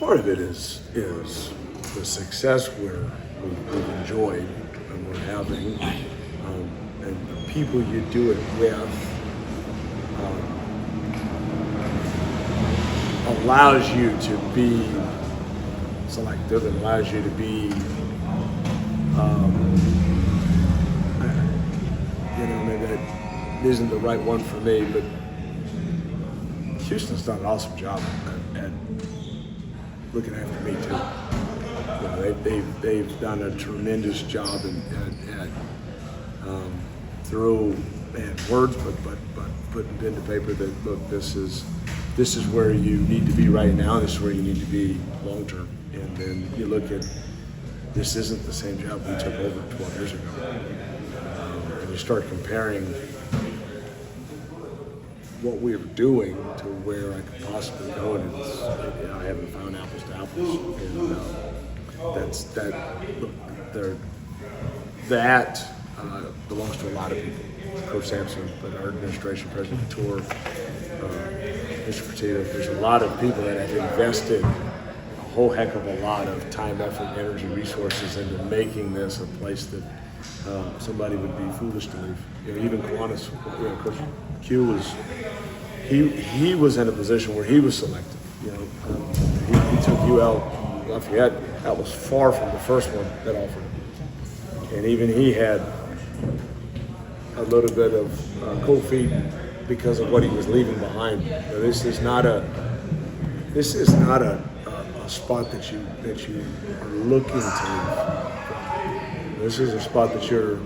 Part of it is the success we've enjoyed and we're having, and the people you do it with allows you to be selective and allows you to be, maybe that isn't the right one for me, but Houston's done an awesome job at looking after me too. They've done a tremendous job at through words, but putting pen to paper that, look, this is where you need to be right now. This is where you need to be long term. And then you look at, this isn't the same job we took over 12 years ago. And you start comparing what we were doing to where I could possibly go, and I haven't found apples to apples. And that belongs to a lot of people. Coach Sampson, but our administration, President Tour, Mr. Fertitta, there's a lot of people that have invested a whole heck of a lot of time, effort, energy, resources into making this a place that somebody would be foolish to leave. Even Kiwanis, Coach Q was, he was in a position where he was selected. He took UL Lafayette. That was far from the first one that offered him. And even he had a little bit of cold feet because of what he was leaving behind. This is not a spot that you are looking to leave. This is a spot that you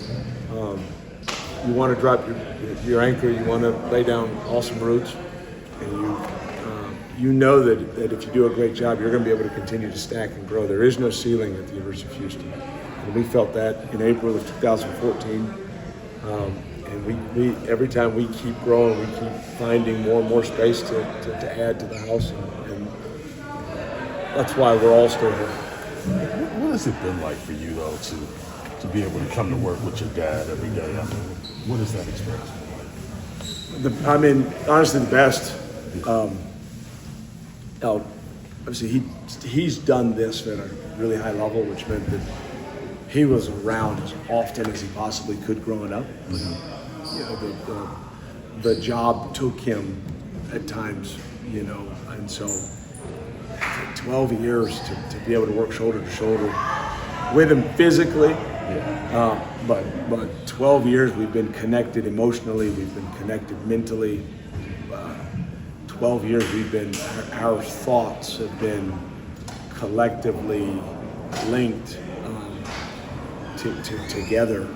want to drop your anchor. You want to lay down awesome roots, and you know that if you do a great job, you're going to be able to continue to stack and grow. There is no ceiling at the University of Houston, and we felt that in April of 2014. And we every time we keep growing, we keep finding more and more space to add to the house, and that's why we're all still here. What has it been like for you, though, to be able to come to work with your dad every day? I mean, what is that experience like? Honestly, the best. Obviously, he's done this at a really high level, which meant that he was around as often as he possibly could growing up. Mm-hmm. The job took him at times, and so 12 years to be able to work shoulder to shoulder with him physically. Yeah. But 12 years we've been connected emotionally, we've been connected mentally. 12 years our thoughts have been collectively linked together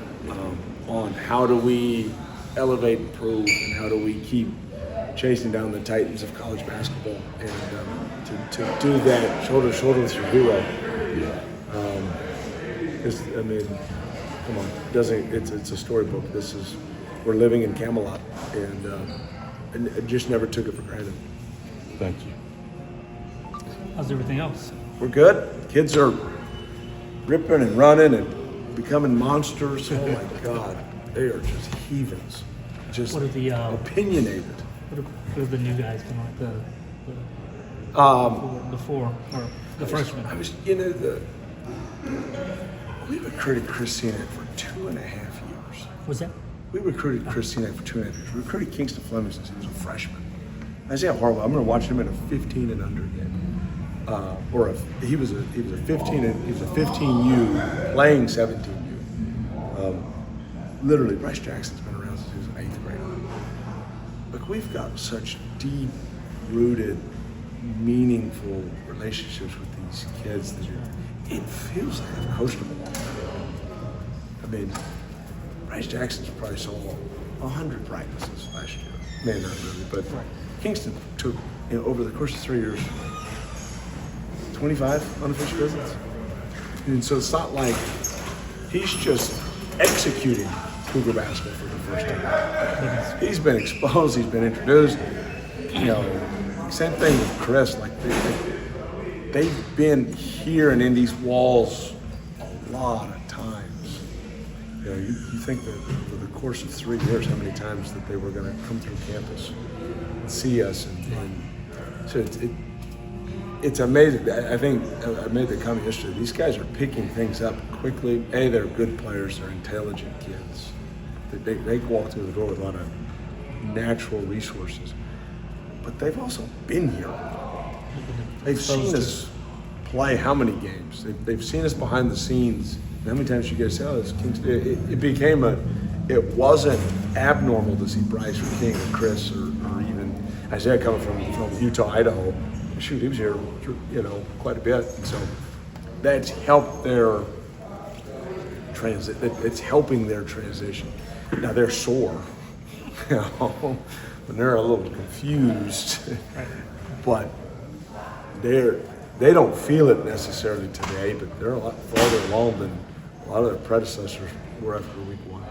on how do we elevate, improve, and how do we keep chasing down the titans of college basketball, and to do that shoulder to shoulder with your hero. Yeah. Come on, it's a storybook. We're living in Camelot, and I just never took it for granted. Thank you. How's everything else? We're good. Kids are ripping and running and becoming monsters. Oh my God, they are just heathens. Just What are the opinionated. what are the new guys been like? The four or the freshmen? We recruited Chris Sinek for 2.5 years. Was that? We recruited Chris Sinek for 2.5 years. We recruited Kingston Fleming since he was a freshman. I say how horrible. I'm going to watch him in a 15 and under game. He was a 15U playing 17U. Literally, Bryce Jackson's been around since he was an 8th grader. Look, we've got such deep-rooted, meaningful relationships with these kids that it feels like I've coached them all. Bryce Jackson's probably saw 100 practices last year. Man, not really, but Kingston took, over the course of 3 years, 25 unofficial visits. And so it's not like he's just executing Cougar basketball for the first time. He's been exposed, he's been introduced. Same thing with Chris. They've been here and in these walls a lot of times. You think that over the course of 3 years, how many times that they were going to come through campus and see us, and so it's amazing. I think I made the comment yesterday. These guys are picking things up quickly. They're good players. They're intelligent kids. They walk through the door with a lot of natural resources. But they've also been here. They've seen us play how many games? They've seen us behind the scenes. How many times you guys say, "Oh, this Kings"? It wasn't abnormal to see Bryce or King or Chris or even Isaiah coming from Utah, Idaho. Shoot, he was here, quite a bit. And so that's helped their transit. It's helping their transition. Now they're sore, and they're a little confused, but they don't feel it necessarily today. But they're a lot farther along than a lot of their predecessors were after week one.